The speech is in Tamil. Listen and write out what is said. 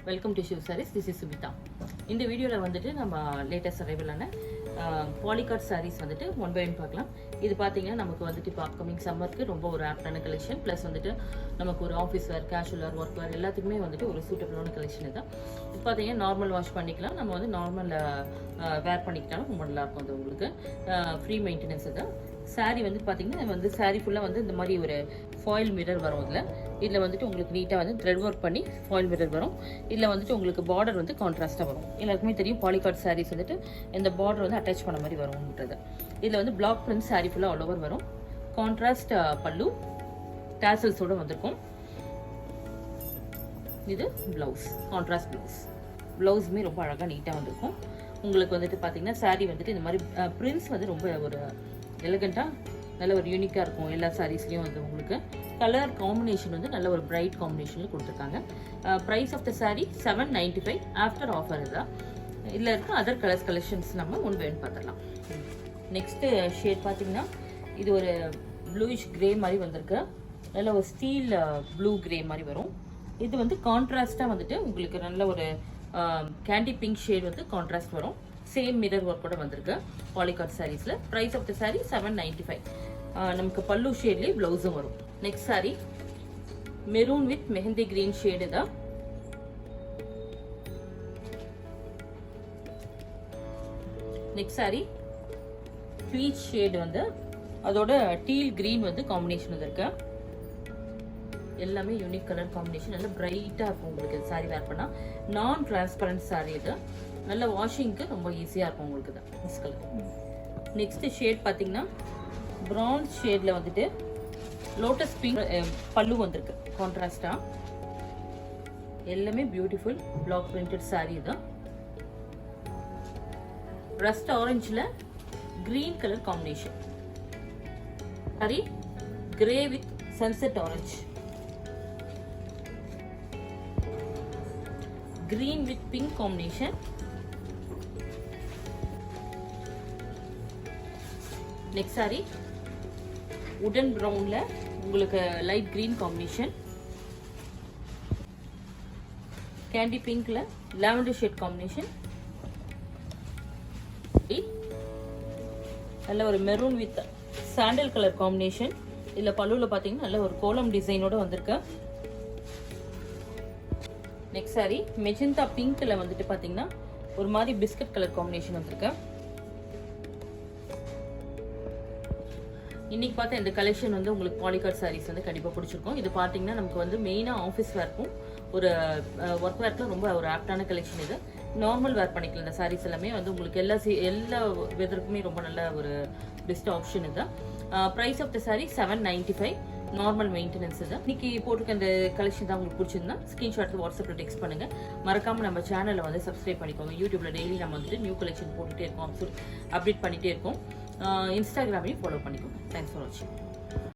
Welcome to Shiv sarees. This is Sumitha. இந்த வீடியோவில் வந்துட்டு நம்ம லேட்டஸ்ட் அரைவலான பாலிகார்ட் சாரீஸ் வந்துட்டு ஒன் பை ஒன் பார்க்கலாம். இது பார்த்தீங்கன்னா நமக்கு வந்துட்டு இப்போ அப்கமிங் சம்மருக்கு ரொம்ப ஒரு ஆப்டான கலெக்ஷன். ப்ளஸ் வந்துட்டு நமக்கு ஒரு office wear, casual wear, work wear எல்லாத்துக்குமே வந்துட்டு ஒரு சூட்டபிளான கலெக்ஷன் தான். இது பார்த்தீங்கன்னா நார்மல் வாஷ் பண்ணிக்கலாம், நம்ம வந்து நார்மல் வேர் பண்ணிக்கிட்டாலும் ரொம்ப நல்லாயிருக்கும். அது உங்களுக்கு ஃப்ரீ மெயின்டெனன்ஸ் தான். சாரீ வந்து பார்த்தீங்கன்னா வந்து சாரீ ஃபுல்லாக வந்து இந்த மாதிரி ஒரு ஃபாயில் மிரர் வரும். இதில் வந்துட்டு உங்களுக்கு நீட்டாக வந்து த்ரெட் ஒர்க் பண்ணி ஃபாயில் மிரர் வரும். இதில் வந்துட்டு உங்களுக்கு பார்டர் வந்து கான்ட்ராஸ்ட்டாக வரும். எல்லாருக்குமே தெரியும் பாலிகார்ட் சாரீஸ் வந்துட்டு இந்த பார்டர் வந்து அட்டாச் பண்ண மாதிரி வரும்ன்றது. இதில் வந்து பிளாக் பிரிண்ட் சாரீ ஃபுல்லாக ஆல் ஓவர் வரும். கான்ட்ராஸ்ட் பல்லு டேசல்ஸோடு வந்திருக்கும். இது ப்ளவுஸ், கான்ட்ராஸ்ட் ப்ளவுஸுமே ரொம்ப அழகாக நீட்டாக வந்திருக்கும். உங்களுக்கு வந்துட்டு பார்த்தீங்கன்னா சாரீ வந்துட்டு இந்த மாதிரி பிரிண்ட்ஸ் வந்து ரொம்ப ஒரு எலிகண்ட்டாக நல்ல ஒரு யூனிக்காக இருக்கும். எல்லா சாரீஸ்லேயும் வந்து உங்களுக்கு கலர் காம்பினேஷன் வந்து நல்ல ஒரு பிரைட் காம்பினேஷனில் கொடுத்துருக்காங்க. Price of the saree 795 after offer தான். இதில் இருக்க அதர் கலர்ஸ் கலெக்ஷன்ஸ் நம்ம ஒன் வேணும் பார்த்துடலாம். நெக்ஸ்ட்டு ஷேட் பார்த்தீங்கன்னா இது ஒரு ப்ளூயிஷ் கிரே மாதிரி வந்திருக்கு. நல்ல ஒரு ஸ்டீல் ப்ளூ கிரே மாதிரி வரும். இது வந்து கான்ட்ராஸ்டாக வந்துட்டு உங்களுக்கு நல்ல ஒரு கேண்டி பிங்க் ஷேட் வந்து கான்ட்ராஸ்ட் வரும். சேம் மிரர் ஒர்க்கோட வந்திருக்கு பாலிகார்ட் சாரீஸில். Price of the saree 795. நமக்கு பல்லு ஷேட்லேயே ப்ளவுஸும் வரும். Next saree maroon with mehndi green shade தான். நெக்ஸ்ட் சாரீ பீச் ஷேடு வந்து அதோட டீல் கிரீன் வந்து காம்பினேஷன் வந்திருக்கு. எல்லாமே யூனிக் கலர் காம்பினேஷன், நல்ல பிரைட்டாக இருக்கும் உங்களுக்கு சாரீ வேர் பண்ணால். நான் டிரான்ஸ்பரண்ட் சாரீ இது, நல்ல வாஷிங்க்கு ரொம்ப ஈஸியாக இருக்கும் உங்களுக்கு தான். Miss colour. நெக்ஸ்ட் ஷேட் பார்த்தீங்கன்னா ப்ரௌன் ஷேடில் வந்துட்டு லோட்டஸ் பிங்க் பல்லு வந்திருக்கு கான்ட்ராஸ்டாக. எல்லாமே பியூட்டிஃபுல் பிளாக் பிரிண்டட் சாரீ தான். ரஸ்ட் ஆரஞ்சில் green colour combination. Sari grey with sunset orange, green with pink combination. Next saree wooden brown la உங்களுக்கு light green combination. candy pink la lavender shade combination. நல்ல ஒரு maroon with sandal color combination. இல்ல பல்லுல பாத்தீங்கன்னா நல்ல ஒரு கோலம் டிசைனோட வந்திருக்கு. நெக்ஸ்ட் சாரி மெஜந்தா பிங்க்ல வந்துட்டு பாத்தீங்கன்னா ஒரு மாதிரி பிஸ்கட் கலர் காம்பினேஷன் வந்திருக்கு. இன்னைக்கு பார்த்த இந்த கலெக்ஷன் வந்து உங்களுக்கு பாலிகார்ட் சாரீஸ் வந்து கண்டிப்பாக பிடிச்சிருக்கும். இது பார்த்தீங்கன்னா நமக்கு வந்து மெயினாக ஆஃபீஸ் வேர்க்கும் ஒரு ஒர்க் வேர்க்கும் ரொம்ப ஒரு ஆப்டான கலெக்ஷன். இது நார்மல் வேர் பண்ணிக்கலாம். இந்த சாரீஸ் எல்லாமே வந்து உங்களுக்கு எல்லா வெதருக்குமே ரொம்ப நல்ல ஒரு பெஸ்ட் ஆப்ஷன் இதுதான். Price of the saree 795. Normal maintenance தான். இன்னைக்கு போட்டிருக்க இந்த கலெக்ஷன் தான் உங்களுக்கு பிடிச்சிருந்தா ஸ்கிரீன்ஷாட் வாட்ஸ்அப்ல டெக்ஸ்ட் பண்ணுங்க. மறக்காம நம்ம சேனலை வந்து சப்ஸ்கிரைப் பண்ணிக்கோங்க. யூடியூப்ல டெய்லி நம்ம வந்துட்டு நியூ கலெக்ஷன் போட்டுட்டே இருக்கோம், அப்டேட் பண்ணிட்டே இருக்கோம். இன்ஸ்டாகிராமையும் ஃபாலோ பண்ணிக்கோங்க. தேங்க்ஸ் ஃபார் வாட்சிங்.